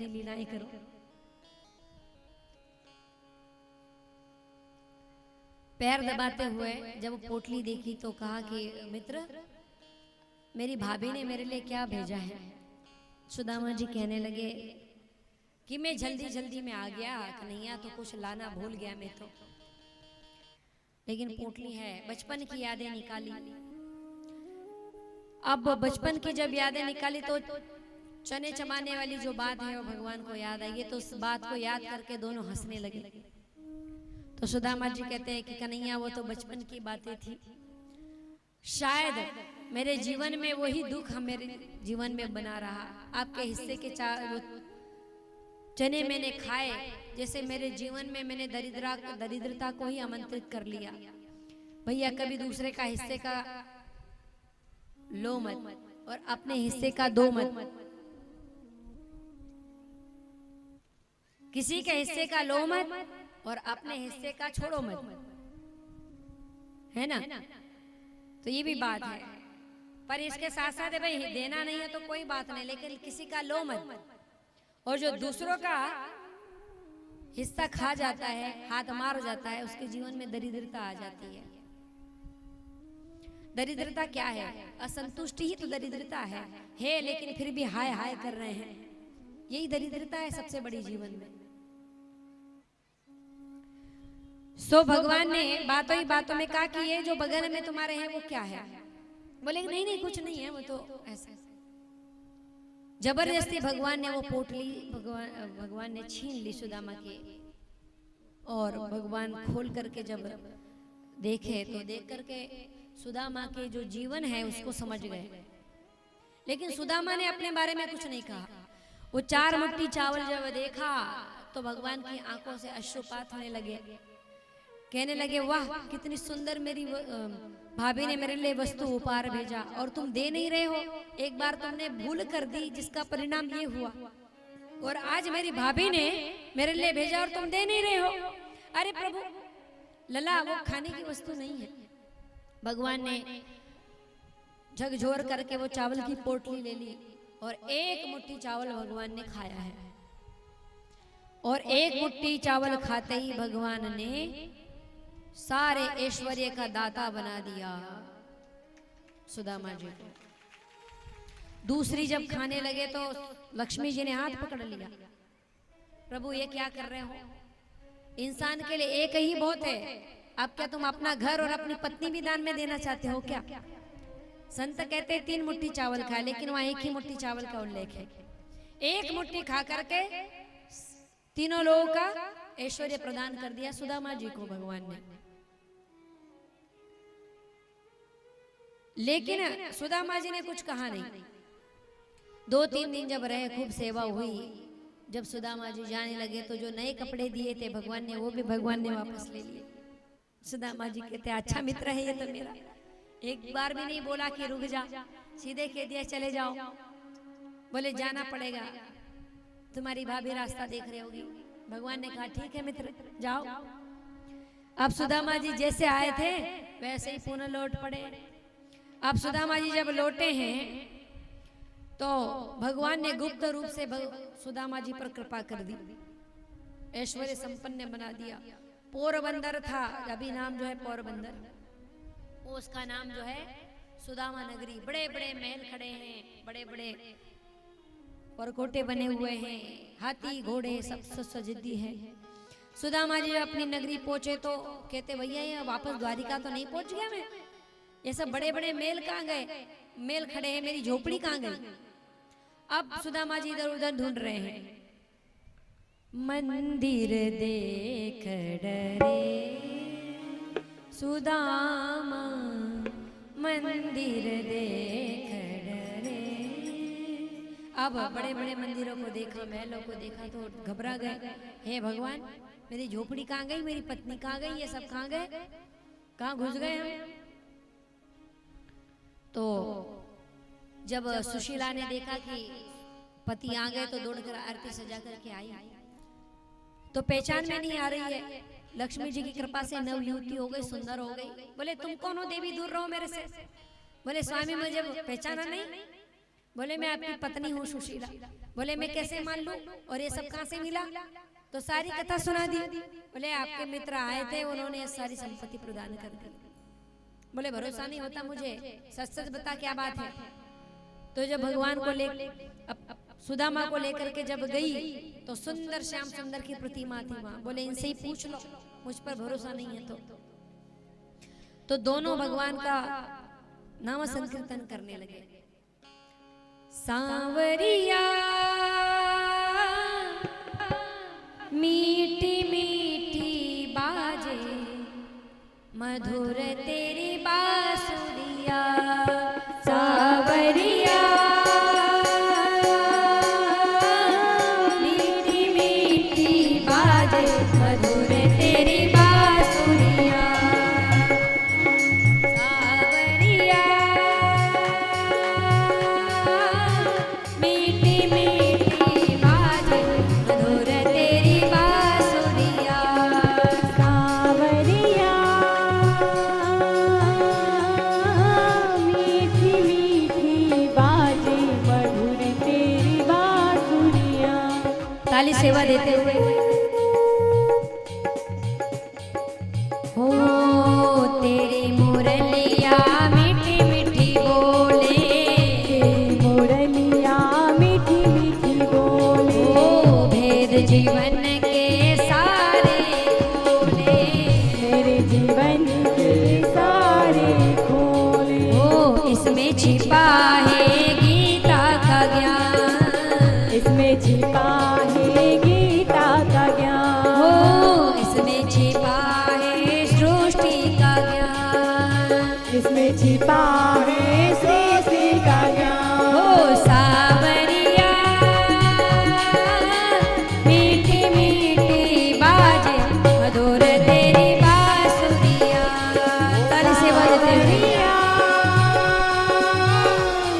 अपनी लीलाएं करो। पैर दबाते हुए जब पोटली देखी तो कहा कि मित्र, मेरी भाभी ने मेरे लिए क्या भेजा है। सुदामा जी कहने लगे कि मैं जल्दी जल्दी में आ गया, कन्हैया तो कुछ लाना भूल गया मैं तो, लेकिन पोटली है। बचपन की यादें निकाली। अब बचपन की जब यादें निकाली तो चने चमाने वाली जो बात है वो भगवान को याद आई। तो उस बात को याद करके दोनों हंसने लगे। तो सुदामा जी कहते हैं कि कन्हैया वो तो बचपन की बातें थी, शायद मेरे जीवन में वही दुख हम मेरे जीवन में बना रहा। आपके हिस्से के चने मैंने खाए, जैसे मेरे जीवन में मैंने दरिद्रता को ही आमंत्रित कर लिया। भैया कभी दूसरे का हिस्से का लो मत और अपने हिस्से का दो मत। किसी के हिस्से का लो मत और अपने हिस्से का छोड़ो मत, है ना। तो ये भी बात है। पर इसके साथ साथ भाई देना नहीं है तो कोई बात नहीं, लेकिन किसी का लो मत। और जो दूसरों का हिस्सा खा जाता है, हाथ मार जाता है, उसके जीवन में दरिद्रता आ जाती है। दरिद्रता क्या है? असंतुष्टि ही तो दरिद्रता है, लेकिन फिर भी हाय हाय कर रहे हैं। यही दरिद्रता है सबसे बड़ी जीवन में। सो भगवान ने बातों ही बातों में कहा कि ये जो बगल में तुम्हारे हैं वो क्या है। बोले नहीं नहीं कुछ नहीं है, वो तो ऐसा। जबरदस्ती भगवान ने वो पोटली भगवान ने छीन ली सुदामा के। और भगवान खोल करके जब देखे तो देख करके सुदामा के जो जीवन है उसको समझ गए। लेकिन सुदामा ने अपने बारे में कुछ नहीं कहा। वो 4 मुट्ठी चावल जब देखा तो भगवान की आंखों से अश्रुपात होने लगे। कहने लगे वाह कितनी सुंदर मेरी भाभी ने मेरे लिए वस्तु उपहार भेजा और तुम दे नहीं रहे हो। एक बार तुमने भूल कर दी जिसका परिणाम ये हुआ, और आज मेरी भाभी ने मेरे लिए भेजा और तुम दे नहीं रहे हो। अरे प्रभु लला, वो खाने की वस्तु नहीं है। भगवान ने झकझोर करके वो चावल की पोटली ले ली और 1 मुट्ठी चावल भगवान ने खाया है। और 1 मुट्ठी चावल खाते ही भगवान ने सारे ऐश्वर्य का दाता बना दिया सुदामा जी को। दूसरी जब खाने लगे तो लक्ष्मी जी ने हाथ पकड़ लिया। प्रभु ये क्या कर रहे हो? इंसान के लिए एक ही बहुत है। अब क्या तुम अपना घर और अपनी पत्नी भी दान में देना चाहते हो क्या? संत कहते 3 मुट्ठी चावल खाए, लेकिन वहां 1 ही मुट्ठी चावल का उल्लेख है। 1 मुट्ठी खा करके तीनों लोगों का ऐश्वर्य प्रदान कर दिया सुदामा जी को भगवान ने। लेकिन सुदामा जी ने कुछ कहा नहीं। 2-3 दिन जब रहे, खूब सेवा हुई। जब सुदामा जी जाने लगे तो जो नए कपड़े दिए थे भगवान ने, वो भी भगवान ने वापस ले लिए। सुदामा जी कहते अच्छा मित्र है ये तो मेरा। एक बार भी नहीं बोला कि रुक जा, सीधे कह दिया चले जाओ। बोले जाना पड़ेगा, तुम्हारी भाभी रास्ता देख रही होगी। भगवान ने कहा ठीक है मित्र जाओ। अब सुदामा जी जैसे आए थे वैसे ही पुनः लौट पड़े। अब सुदामा जी जब लौटे हैं तो भगवान ने गुप्त रूप से सुदामा जी पर कृपा कर दी, ऐश्वर्य संपन्न बना दिया। पोरबंदर था, अभी नाम जो है पोरबंदर, उसका नाम जो है सुदामा नगरी। बड़े बड़े महल खड़े हैं, बड़े बड़े परकोटे बने हुए हैं, हाथी घोड़े सब सजिद्दी है। सुदामा जी अपनी नगरी पहुंचे तो कहते भैया ये वापस द्वारिका तो नहीं पहुंच गया मैं? ये सब बड़े बड़े मेल कहाँ गए? मेल खड़े हैं, मेरी झोपड़ी कहाँ गई? अब सुदामा जी इधर उधर ढूंढ रहे हैं। मंदिर देख डरे सुदामा, मंदिर देख डरे। अब बड़े बड़े मंदिरों को देखा, महलों को देखा तो घबरा गए। हे भगवान मेरी झोपड़ी कहाँ गई, मेरी पत्नी कहाँ गई, ये सब कहाँ गए, कहाँ घुस गए हम? तो जब सुशीला ने देखा कि पति आ गए तो दौड़कर आरती सजा करके आई। तो पहचान में नहीं आ रही है। लक्ष्मी जी की कृपा से नवयुवती हो गई, सुंदर हो गई। बोले तुम कौन हो देवी, दूर रहो मेरे से। बोले स्वामी मुझे पहचाना नहीं। बोले मैं आपकी पत्नी हूँ सुशीला। बोले मैं कैसे मान लूं, और ये सब कहां से मिला? तो सारी कथा सुना दी। बोले आपके मित्र आए थे, उन्होंने सारी संपत्ति प्रदान कर दी। बोले भरोसा नहीं होता मुझे, सच सच बता क्या बात है। तो जब भगवान को ले सुदामा को लेकर के जब गई तो सुंदर श्याम सुंदर की प्रतिमा थी वहां। बोले इनसे ही पूछ लो, मुझ पर भरोसा नहीं है तो दोनों भगवान का नाम संकीर्तन करने लगे। सांवरिया मीठी मीठी बाजे मधुर तेरी बांसुरिया। सांवरिया मीठी मीठी बाजे मधुर तेरी बांसुरिया। सांवरिया मीठी मीठी बाजे मधुर तेरी बांसुरिया। सांवरिया मीठी मीठी बाजे मधुर तेरी बांसुरिया। ताली सेवा देते हुए हो तेरी मुरलिया मीठी मीठी बोले। तेरी मुरलिया मीठी मीठी बोले। ओ भेद जीवन के सारे खोले। मेरे जीवन के सारे खोले। ओ इसमें छिपा है गीता का ज्ञान। इसमें छिपा है गीता का ज्ञान। हो इसमें छिपा है सृष्टि का ज्ञान। इसमें छिपा है सृष्टि का ज्ञान। हो सांवरिया मीठी मीठी बाजे मधुर तेरी बांसुरिया। ताली सेवा देते हुए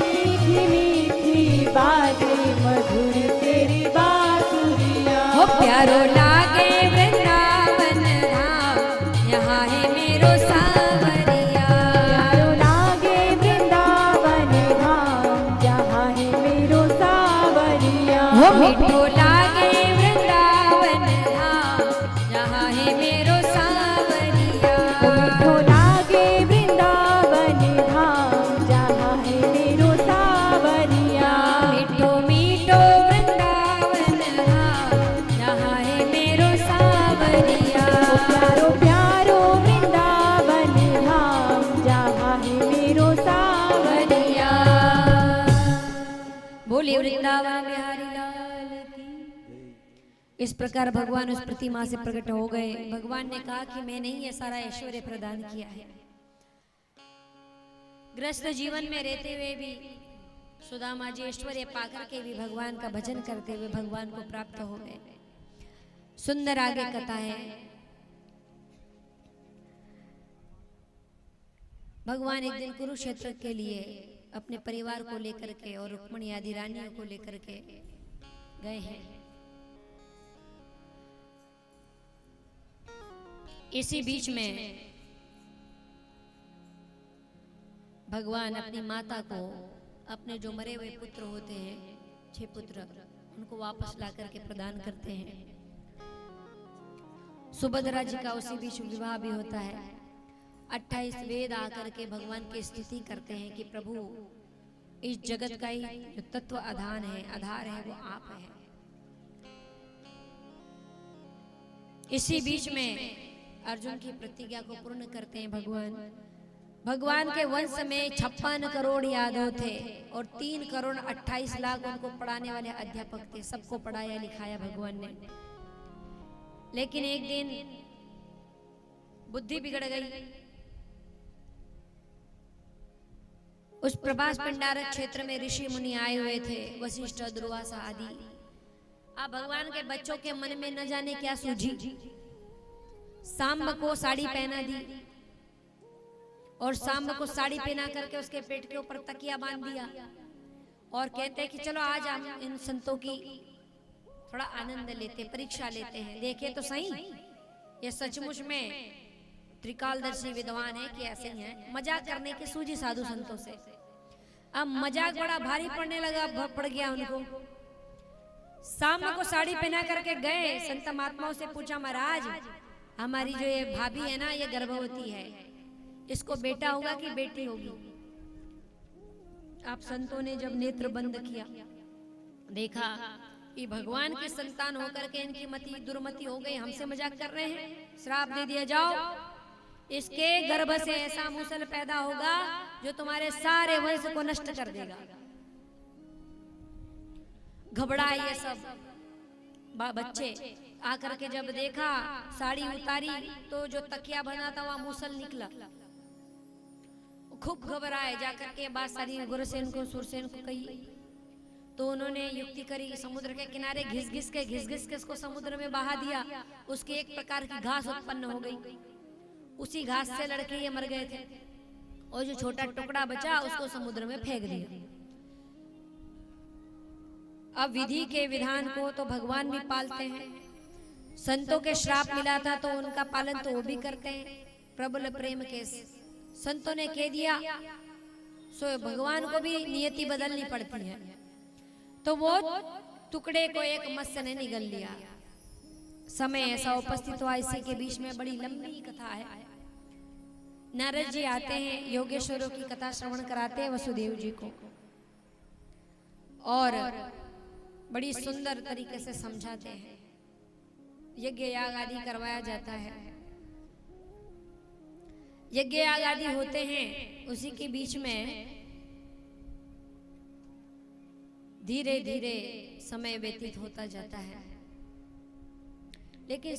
मीठी मीठी बाजे मधुर तेरी बांसुरिया। हो प्यारो लागे वृंदावन धाम, यहाँ है मेरो सांवरिया। प्यारो लागे वृंदावन धाम, जहाँ है मेरो सांवरिया। हो मीठो लागे वृंदावन धाम, यहाँ है मेरो सांवरिया। मीठो लागे वृंदावन धाम, जहाँ है मेरो सांवरिया। मीठो मीठो वृंदावन धाम, यहाँ है मेरो सांवरिया। प्यारो प्यारो वृंदावन धाम, जहाँ है मेरो सांवरिया। बोले वृंदावन बिहारी लाल की। इस प्रकार भगवान उस प्रतिमा से प्रकट हो गए। भगवान ने कहा कि मैंने ही ये सारा ऐश्वर्य प्रदान किया है। ग्रस्त जीवन में रहते हुए भी सुदामा जी ऐश्वर्य पाकर के भी भगवान का भजन करते हुए भगवान को प्राप्त हो गए। सुंदर आगे कथा है। भगवान एक दिन कुरुक्षेत्र के लिए अपने परिवार को लेकर के और रुक्मणी आदि रानियों को लेकर के गए हैं। इसी बीच में भगवान अपनी माता को अपने जो मरे हुए पुत्र होते हैं 6 पुत्र, उनको वापस ला करके प्रदान करते हैं। सुभद्रा जी का उसी बीच विवाह भी होता है। 28 वेद आकर के भगवान की स्तुति करते हैं कि प्रभु इस जगत का ही जो तत्व आधार है वो आप हैं। इसी बीच में अर्जुन की प्रतिज्ञा को पूर्ण करते हैं भगवान। भगवान के वंश में 56 करोड़ यादव थे और 3 करोड़ 28 लाख उनको पढ़ाने वाले अध्यापक थे। सबको पढ़ाया लिखाया भगवान ने। लेकिन एक दिन बुद्धि बिगड़ गई। उस प्रभास भंडारक क्षेत्र में ऋषि मुनि आए हुए थे, वशिष्ठ दुर्वासा आदि। अब भगवान के बच्चों के मन में न जाने क्या सूझी। सांब को साड़ी पहना दी और सांब को साड़ी पहना करके उसके पेट के ऊपर तकिया बांध दिया और कहते हैं कि चलो आज हम इन संतों की थोड़ा आनंद लेते, परीक्षा लेते हैं, देखे तो सही ये सचमुच में त्रिकालदर्शी विद्वान है कि ऐसे ही है। मजाक करने की सूझी साधु संतों से। अब मजाक बड़ा भारी पड़ने लगा, पड़ गया उनको। शाम को साड़ी पहना करके गए, संत महात्माओं से पूछा, महाराज हमारी जो ये भाभी है ना, ये गर्भवती है, इसको बेटा होगा कि बेटी होगी? आप संतों ने जब नेत्र बंद किया, देखा कि भगवान की संतान होकर के इनकी मति दुर्मति हो गई, हमसे मजाक कर रहे हैं, श्राप दे दिया, जाओ इसके गर्भ से ऐसा मूसल पैदा होगा जो तुम्हारे सारे वंश को नष्ट कर देगा। घबराए ये सब बच्चे, आकर के जब देखा, साड़ी उतारी तो जो तकिया बना था वहां मूसल निकला। खूब घबराए, जाकर के बात सारी गुरुसेन को सुरसेन को कही, तो उन्होंने युक्ति करी, समुद्र के किनारे घिस घिस के इसको समुद्र में बहा दिया। उसकी एक प्रकार की घास उत्पन्न हो गई, उसी घास से लड़के ये मर गए थे, और जो छोटा टुकड़ा बचा उसको समुद्र में फेंक दिया। अब विधि के विधान को तो भगवान भी पालते हैं, संतों के श्राप मिला था तो उनका पालन तो वो भी करते हैं। प्रबल प्रेम के संतों ने कह दिया, सो भगवान को भी नियति बदलनी पड़ती है, तो वो टुकड़े को एक मत्स्य ने निगल लिया। समय ऐसा उपस्थित हुआ, इसी के बीच में बड़ी लंबी कथा है। नारद जी आते हैं, योगेश्वरों की कथा श्रवण कराते हैं वसुदेव जी को, और बड़ी सुंदर तरीके से समझाते हैं। यज्ञ याग आदि करवाया जाता है, यज्ञ याग आदि होते हैं, उसी के बीच में धीरे धीरे समय व्यतीत होता जाता है, लेकिन